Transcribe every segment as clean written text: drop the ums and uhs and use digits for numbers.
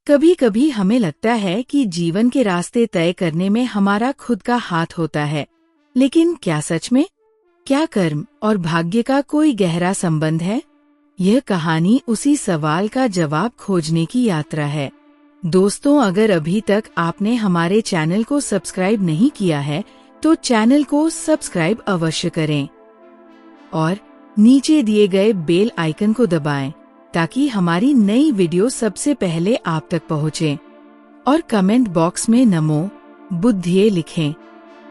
कभी कभी हमें लगता है कि जीवन के रास्ते तय करने में हमारा खुद का हाथ होता है, लेकिन क्या सच में? क्या कर्म और भाग्य का कोई गहरा संबंध है? यह कहानी उसी सवाल का जवाब खोजने की यात्रा है। दोस्तों, अगर अभी तक आपने हमारे चैनल को सब्सक्राइब नहीं किया है तो चैनल को सब्सक्राइब अवश्य करें और नीचे दिए गए बेल आइकन को दबाएं ताकि हमारी नई वीडियो सबसे पहले आप तक पहुंचे। और कमेंट बॉक्स में नमो बुद्धये लिखें।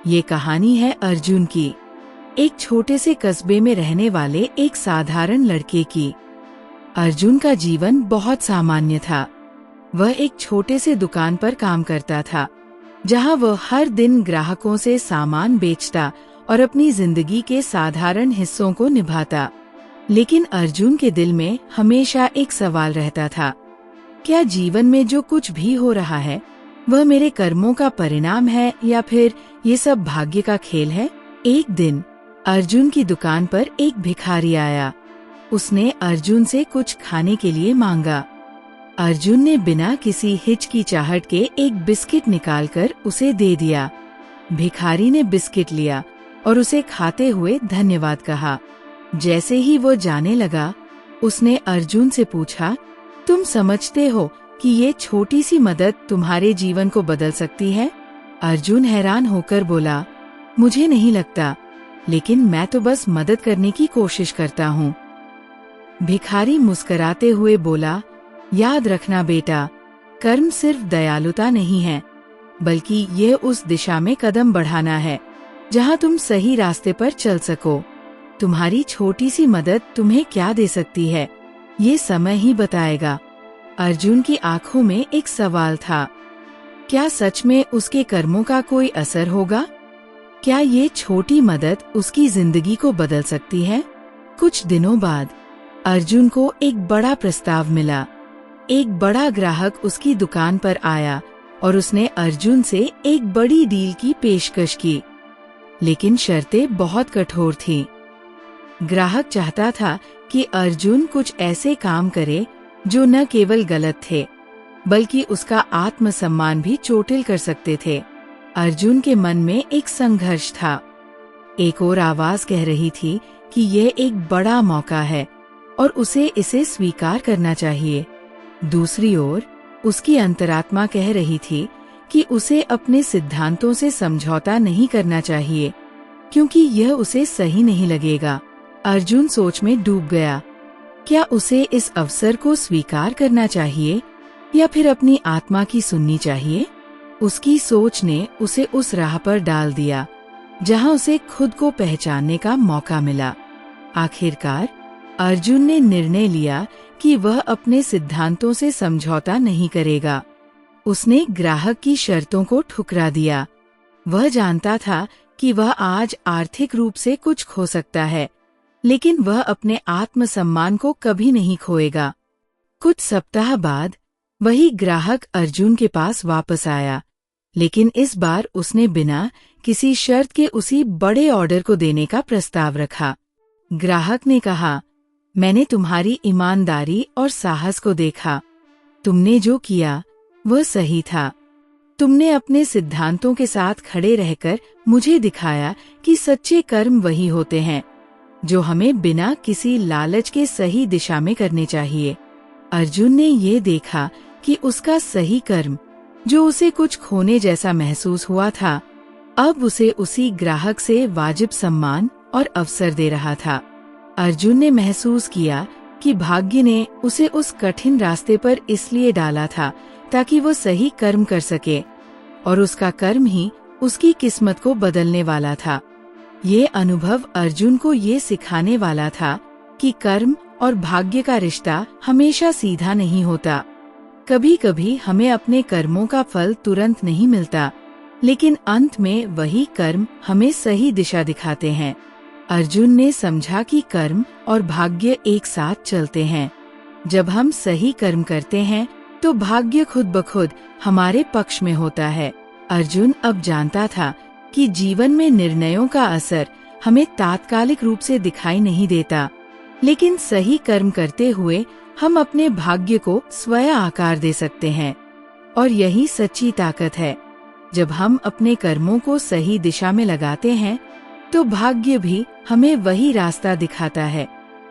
ये कहानी है अर्जुन की, एक छोटे से कस्बे में रहने वाले एक साधारण लड़के की। अर्जुन का जीवन बहुत सामान्य था। वह एक छोटे से दुकान पर काम करता था, जहां वह हर दिन ग्राहकों से सामान बेचता और अपनी जिंदगी के साधारण हिस्सों को निभाता। लेकिन अर्जुन के दिल में हमेशा एक सवाल रहता था, क्या जीवन में जो कुछ भी हो रहा है वह मेरे कर्मों का परिणाम है या फिर ये सब भाग्य का खेल है? एक दिन अर्जुन की दुकान पर एक भिखारी आया। उसने अर्जुन से कुछ खाने के लिए मांगा। अर्जुन ने बिना किसी हिचकिचाहट के एक बिस्किट निकालकर उसे दे दिया। भिखारी ने बिस्किट लिया और उसे खाते हुए धन्यवाद कहा। जैसे ही वो जाने लगा, उसने अर्जुन से पूछा, तुम समझते हो कि ये छोटी सी मदद तुम्हारे जीवन को बदल सकती है? अर्जुन हैरान होकर बोला, मुझे नहीं लगता, लेकिन मैं तो बस मदद करने की कोशिश करता हूँ। भिखारी मुस्कुराते हुए बोला, याद रखना बेटा, कर्म सिर्फ दयालुता नहीं है, बल्कि ये उस दिशा में कदम बढ़ाना है जहाँ तुम सही रास्ते पर चल सको। तुम्हारी छोटी सी मदद तुम्हें क्या दे सकती है, ये समय ही बताएगा। अर्जुन की आंखों में एक सवाल था, क्या सच में उसके कर्मों का कोई असर होगा? क्या ये छोटी मदद उसकी जिंदगी को बदल सकती है? कुछ दिनों बाद अर्जुन को एक बड़ा प्रस्ताव मिला। एक बड़ा ग्राहक उसकी दुकान पर आया और उसने अर्जुन से एक बड़ी डील की पेशकश की, लेकिन शर्तें बहुत कठोर थीं। ग्राहक चाहता था कि अर्जुन कुछ ऐसे काम करे जो न केवल गलत थे, बल्कि उसका आत्मसम्मान भी चोटिल कर सकते थे। अर्जुन के मन में एक संघर्ष था। एक और आवाज कह रही थी कि यह एक बड़ा मौका है और उसे इसे स्वीकार करना चाहिए। दूसरी ओर उसकी अंतरात्मा कह रही थी कि उसे अपने सिद्धांतों से समझौता नहीं करना चाहिए, क्योंकि यह उसे सही नहीं लगेगा। अर्जुन सोच में डूब गया। क्या उसे इस अवसर को स्वीकार करना चाहिए या फिर अपनी आत्मा की सुननी चाहिए? उसकी सोच ने उसे उस राह पर डाल दिया जहां उसे खुद को पहचानने का मौका मिला। आखिरकार अर्जुन ने निर्णय लिया कि वह अपने सिद्धांतों से समझौता नहीं करेगा। उसने ग्राहक की शर्तों को ठुकरा दिया। वह जानता था कि वह आज आर्थिक रूप से कुछ खो सकता है, लेकिन वह अपने आत्मसम्मान को कभी नहीं खोएगा। कुछ सप्ताह बाद वही ग्राहक अर्जुन के पास वापस आया, लेकिन इस बार उसने बिना किसी शर्त के उसी बड़े ऑर्डर को देने का प्रस्ताव रखा। ग्राहक ने कहा, मैंने तुम्हारी ईमानदारी और साहस को देखा। तुमने जो किया वह सही था। तुमने अपने सिद्धांतों के साथ खड़े रहकर मुझे दिखाया कि सच्चे कर्म वही होते हैं जो हमें बिना किसी लालच के सही दिशा में करने चाहिए। अर्जुन ने ये देखा कि उसका सही कर्म, जो उसे कुछ खोने जैसा महसूस हुआ था, अब उसे उसी ग्राहक से वाजिब सम्मान और अवसर दे रहा था। अर्जुन ने महसूस किया कि भाग्य ने उसे उस कठिन रास्ते पर इसलिए डाला था ताकि वो सही कर्म कर सके, और उसका कर्म ही उसकी किस्मत को बदलने वाला था। ये अनुभव अर्जुन को ये सिखाने वाला था कि कर्म और भाग्य का रिश्ता हमेशा सीधा नहीं होता। कभी कभी हमें अपने कर्मों का फल तुरंत नहीं मिलता, लेकिन अंत में वही कर्म हमें सही दिशा दिखाते हैं। अर्जुन ने समझा कि कर्म और भाग्य एक साथ चलते हैं। जब हम सही कर्म करते हैं तो भाग्य खुद ब खुद हमारे पक्ष में होता है। अर्जुन अब जानता था कि जीवन में निर्णयों का असर हमें तात्कालिक रूप से दिखाई नहीं देता, लेकिन सही कर्म करते हुए हम अपने भाग्य को स्वयं आकार दे सकते हैं। और यही सच्ची ताकत है। जब हम अपने कर्मों को सही दिशा में लगाते हैं तो भाग्य भी हमें वही रास्ता दिखाता है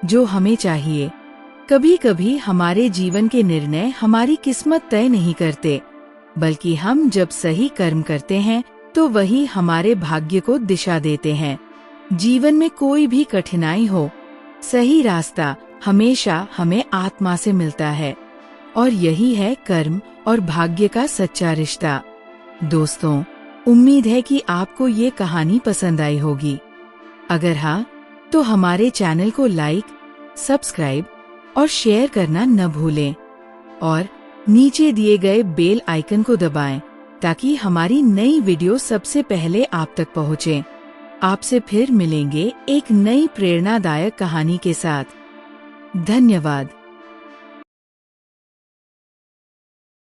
जो हमें चाहिए। कभी कभी हमारे जीवन के निर्णय हमारी किस्मत तय नहीं करते, बल्कि हम जब सही कर्म करते हैं तो वही हमारे भाग्य को दिशा देते हैं। जीवन में कोई भी कठिनाई हो, सही रास्ता हमेशा हमें आत्मा से मिलता है, और यही है कर्म और भाग्य का सच्चा रिश्ता। दोस्तों, उम्मीद है कि आपको ये कहानी पसंद आई होगी। अगर हाँ, तो हमारे चैनल को लाइक, सब्सक्राइब और शेयर करना न भूलें, और नीचे दिए गए बेल आइकन को दबाएं ताकि हमारी नई वीडियो सबसे पहले आप तक पहुंचे। आपसे फिर मिलेंगे एक नई प्रेरणादायक कहानी के साथ। धन्यवाद।